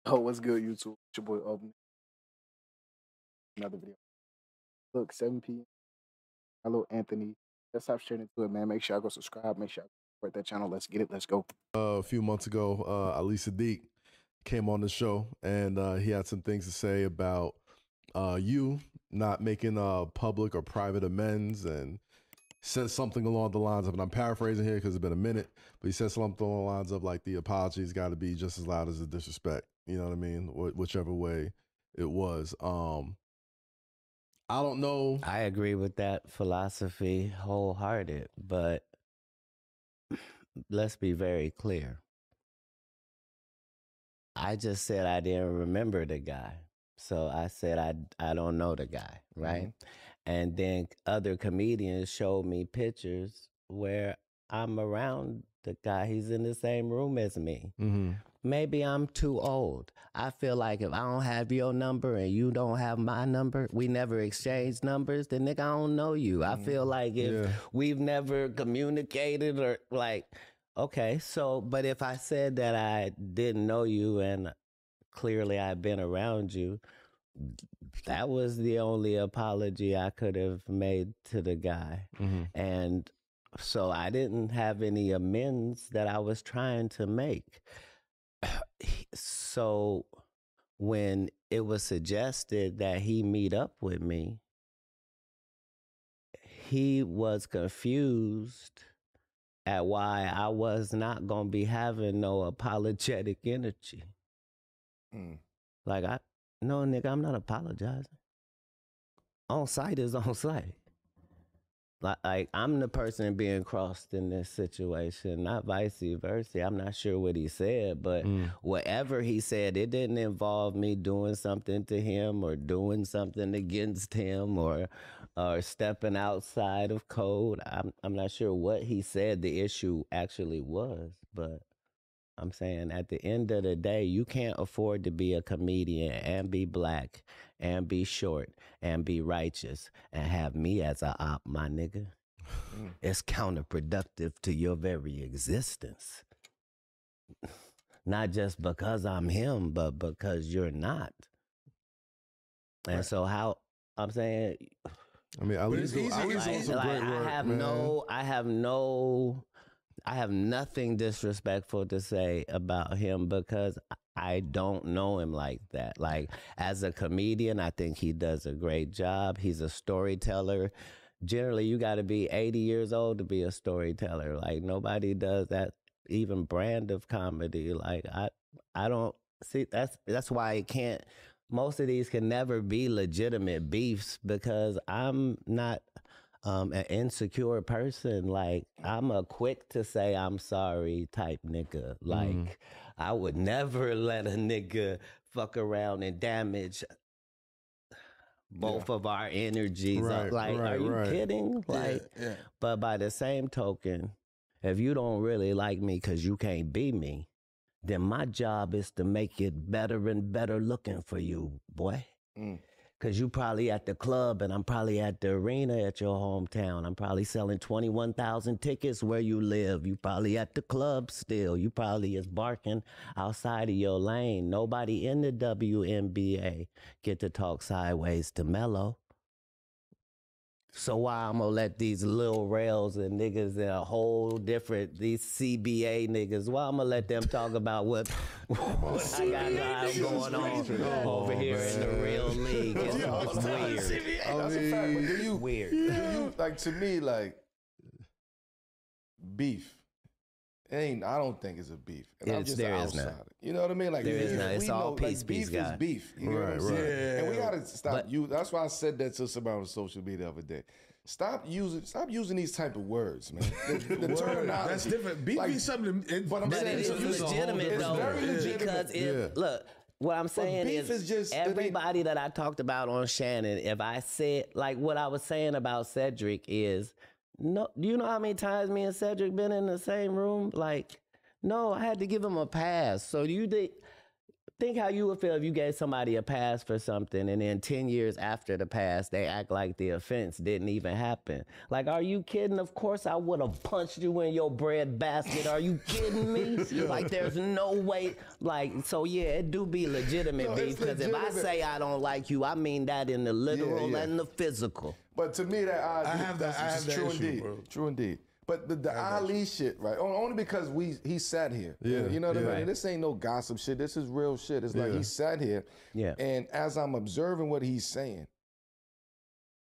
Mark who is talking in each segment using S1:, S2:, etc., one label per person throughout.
S1: Oh, what's good, YouTube? It's your boy another video. Look, 7 p.m. Hello, Anthony. Let's hop straight into it, man. Make sure I go subscribe. Make sure I support that channel. Let's get it. Let's go.
S2: A few months ago, Siddiq came on the show, and he had some things to say about you not making public or private amends, and said something along the lines of, and I'm paraphrasing here because it's been a minute, but he said something along the lines of like the apology's got to be just as loud as the disrespect. You know what I mean? Whichever way it was. I don't know.
S3: I agree with that philosophy wholehearted, but let's be very clear. I just said I didn't remember the guy. So I said I don't know the guy, right? Mm-hmm. And then other comedians showed me pictures where I'm around the guy. He's in the same room as me. Mm-hmm. Maybe I'm too old. I feel like if I don't have your number and you don't have my number, we never exchanged numbers, then nigga, I don't know you. I feel like if we've never communicated or like, okay, so, but if I said that I didn't know you and clearly I've been around you, that was the only apology I could have made to the guy. Mm-hmm. And so I didn't have any amends that I was trying to make. So when it was suggested that he meet up with me, he was confused at why I was not going to be having no apologetic energy. Like, no, nigga, I'm not apologizing. On site is on site. Like I'm the person being crossed in this situation, not vice versa. I'm not sure what he said, but whatever he said, it didn't involve me doing something to him or doing something against him or stepping outside of code. I'm not sure what he said the issue actually was, but I'm saying at the end of the day, you can't afford to be a comedian and be black and be short and be righteous and have me as a op, my nigga. It's counterproductive to your very existence. Not just because I'm him, but because you're not. And so how, I'm saying,
S2: I mean, at least
S3: I have nothing disrespectful to say about him because I don't know him like that. Like, as a comedian, I think he does a great job. He's a storyteller. Generally, you got to be 80 years old to be a storyteller. Like, nobody does that even brand of comedy. Like, I don't see, that's why it can't, most of these can never be legitimate beefs because I'm not an insecure person. Like, I'm a quick to say I'm sorry type nigga. Like, I would never let a nigga fuck around and damage both of our energies. Right, like, are you kidding? Like, but by the same token, if you don't really like me because you can't be me, then my job is to make it better and better looking for you, boy. Because you probably at the club and I'm probably at the arena at your hometown. I'm probably selling 21,000 tickets where you live. You probably at the club still. You probably is barking outside of your lane. Nobody in the WNBA get to talk sideways to Melo. So why I'm gonna let these little rails and niggas in a whole different, these CBA niggas, why I'm gonna let them talk about what I got live going on over here in the real league? It's weird.
S4: That's a fact, but do you, like, to me, like, beef, I don't think it's a beef. And I'm just an outsider. You know what I mean? Like,
S3: there is not. It's all peace,
S4: beef is beef. You know what I'm saying? Yeah. And we gotta stop. That's why I said that to somebody on social media the other day. Stop using these type of words, man. The terminology.
S5: That's different. Beef is something.
S4: But I'm saying
S3: it's legitimate though, because look. What I'm saying is just everybody that I talked about on Shannon, if I said, like what I was saying about Cedric is, no, do you know how many times me and Cedric been in the same room? Like, no, I had to give him a pass. So do you think think how you would feel if you gave somebody a pass for something and then 10 years after the pass, they act like the offense didn't even happen. Like, are you kidding? Of course I would have punched you in your bread basket. Are you kidding me? Like, there's no way. Like, so yeah, it do be legitimate beef, because if I say I don't like you, I mean that in the literal and the physical.
S4: But to me, that
S5: I have that
S4: true
S5: issue,
S4: indeed.
S5: bro.
S4: True indeed. But the Ali shit, right? Only because he sat here. Yeah. You know what I mean?
S3: Right.
S4: This ain't no gossip shit. This is real shit. It's like he sat here.
S3: Yeah.
S4: And as I'm observing what he's saying,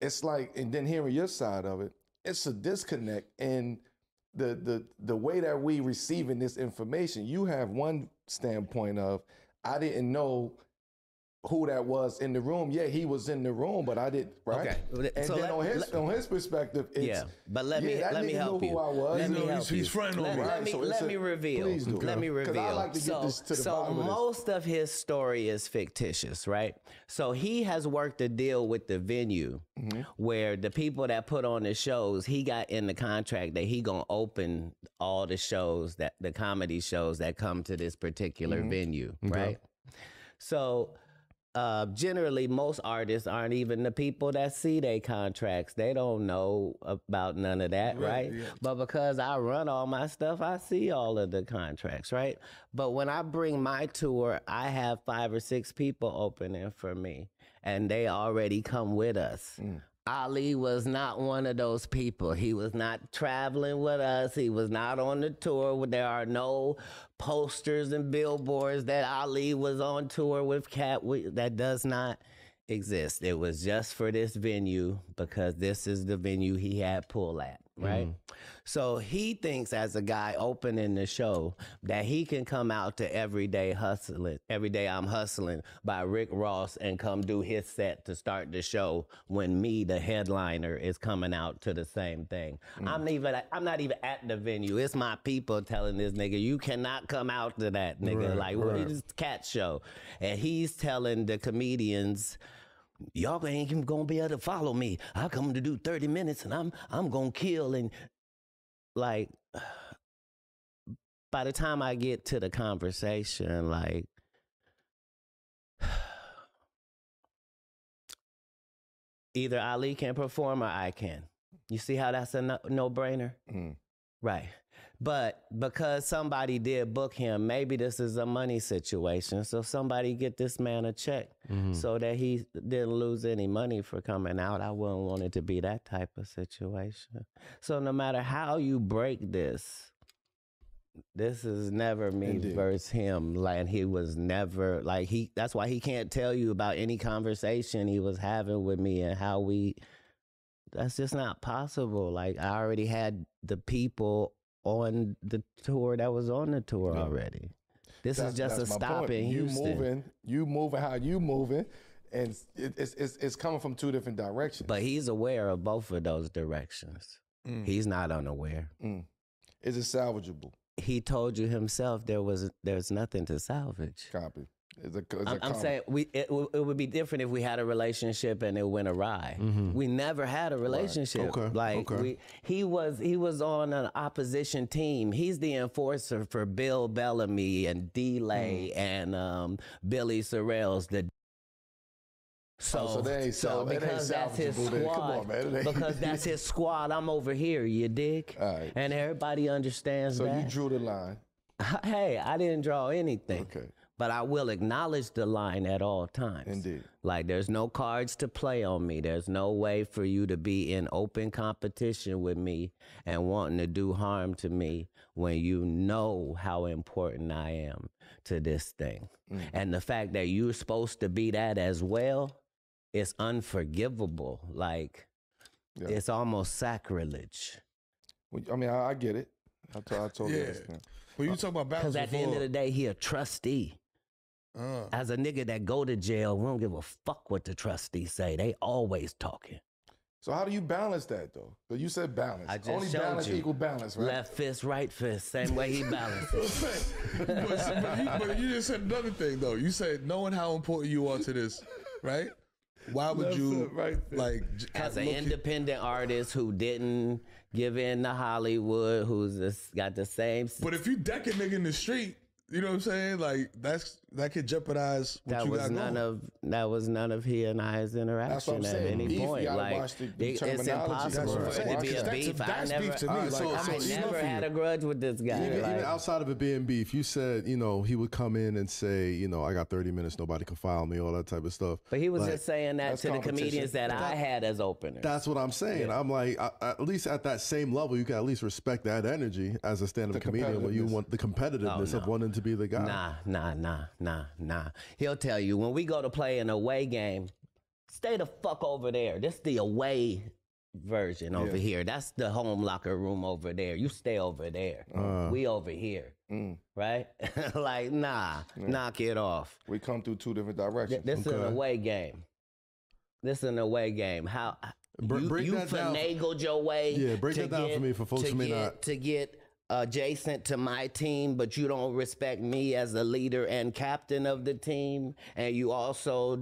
S4: it's like, and then hearing your side of it, it's a disconnect in the way that we receiving this information. You have one standpoint of, I didn't know who that was in the room. Yeah, he was in the room, but I didn't, right?
S3: Okay.
S4: And
S3: So
S4: then on his perspective, it's,
S3: but let me help you.
S4: Who I was.
S3: Let me help
S5: he's fronting on me.
S3: Let me reveal.
S4: Please do.
S3: Let me reveal.
S4: Because I like to get this to the bottom of this.
S3: Most of his story is fictitious, right? So he has worked a deal with the venue where the people that put on the shows, he got in the contract that he gonna open all the shows, that the comedy shows that come to this particular venue, right? So generally, most artists aren't even the people that see their contracts. They don't know about none of that, right? Yeah. But because I run all my stuff, I see all of the contracts, right? But when I bring my tour, I have 5 or 6 people opening for me, and they already come with us. Ali was not one of those people. He was not traveling with us. He was not on the tour. There are no posters and billboards that Ali was on tour with Katt. That does not exist. It was just for this venue, because this is the venue he had pull at, right? So he thinks, as a guy opening the show, that he can come out to Everyday I'm Hustling by Rick Ross and come do his set to start the show, when me, the headliner, is coming out to the same thing. I'm not even at the venue. It's my people telling this nigga, you cannot come out to that, nigga. It's Katt show. And he's telling the comedians, y'all ain't even gonna be able to follow me. I come to do 30 minutes and I'm gonna kill. And like, by the time I get to the conversation, like, either Ali can perform or I can. You see how that's a no-brainer? Right. But because somebody did book him, maybe this is a money situation. So somebody get this man a check so that he didn't lose any money for coming out. I wouldn't want it to be that type of situation. So no matter how you break this is never me versus him. Like, he was never, like, that's why he can't tell you about any conversation he was having with me and how that's just not possible. Like, I already had the people on the tour that was on the tour already. This is just a stop in Houston.
S4: You moving how you moving, and it's coming from 2 different directions.
S3: But he's aware of both of those directions. He's not unaware.
S4: Is it salvageable?
S3: He told you himself there's nothing to salvage.
S4: Copy.
S3: I'm saying it would be different if we had a relationship and it went awry. We never had a relationship. He was on an opposition team. He's the enforcer for Bill Bellamy and D-Lay and Billy Sorrells. So because that's his squad, because that's his squad, I'm over here, you dig?
S4: All right.
S3: And everybody understands that.
S4: So you drew the line.
S3: Hey, I didn't draw anything.
S4: Okay.
S3: But I will acknowledge the line at all times.
S4: Indeed.
S3: Like, there's no cards to play on me. There's no way for you to be in open competition with me and wanting to do harm to me when you know how important I am to this thing. And the fact that you're supposed to be that as well, it's unforgivable. Like, it's almost sacrilege.
S4: I mean, I get it. I totally understand.
S5: Well, you talk about battles
S3: because at the end of the day, he a trustee. As a nigga that go to jail, we don't give a fuck what the trustees say. They always talking.
S4: So how do you balance that, though? Because you said balance.
S3: I just
S4: Only
S3: showed
S4: balance
S3: you.
S4: Equal balance, right?
S3: Left fist, right fist, same way he balances.
S5: but you just said another thing, though. You said, knowing how important you are to this, right? Why would you, like...
S3: As an independent artist who didn't give in to Hollywood, got the same...
S5: But if you deck a nigga in the street, You know what I'm saying? Like that could jeopardize what
S3: That
S5: you
S3: was
S5: got
S3: none
S5: going.
S3: of that was none of he and I's interaction
S4: I'm
S3: at
S4: saying.
S3: any
S4: Beef, you
S3: point.
S4: gotta
S3: Like
S4: watch the
S3: it's
S4: terminology.
S3: impossible
S4: That's
S3: for
S4: what
S3: it
S4: I'm
S3: to be
S4: saying.
S3: a beef.
S4: That's
S3: I never,
S4: beef to me.
S2: All right, so
S3: I
S2: even
S3: never
S2: for
S3: had
S2: you-
S3: a grudge with this guy.
S2: Even
S3: like,
S2: outside of it being beef, you said, you know, he would come in and say, you know, I got 30 minutes, nobody can file me, all that type of stuff.
S3: but he was
S2: Like,
S3: just saying that
S4: that's
S3: to the
S4: competition.
S3: comedians that I had as openers.
S2: That's what I'm saying. I'm like, at least at that same level, you can at least respect that energy as a stand-up comedian when you want the competitiveness of wanting to be the guy.
S3: Nah. He'll tell you when we go to play an away game, stay the fuck over there. This the away version over here. That's the home locker room over there. You stay over there. We over here. Right? Like, knock it off.
S4: We come through two different directions.
S3: This is an away game. This is an away game. How
S2: Break
S3: you
S2: that down.
S3: finagled your way?
S2: Yeah, break that down for me for folks who may not.
S3: To get adjacent to my team, but you don't respect me as the leader and captain of the team, and you also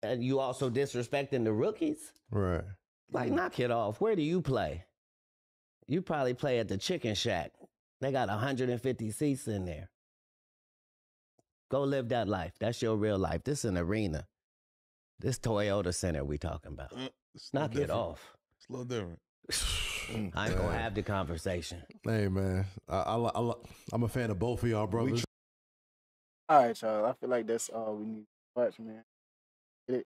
S3: disrespecting the rookies.
S2: Right.
S3: Like, knock it off. Where do you play? You probably play at the Chicken Shack. They got 150 seats in there. Go live that life. That's your real life. This is an arena. This Toyota Center we talking about. Knock it off.
S5: It's a little different.
S3: I ain't gonna have the conversation.
S2: Hey, man. I'm a fan of both of y'all brothers.
S1: All right, y'all. I feel like that's all we need to watch, man.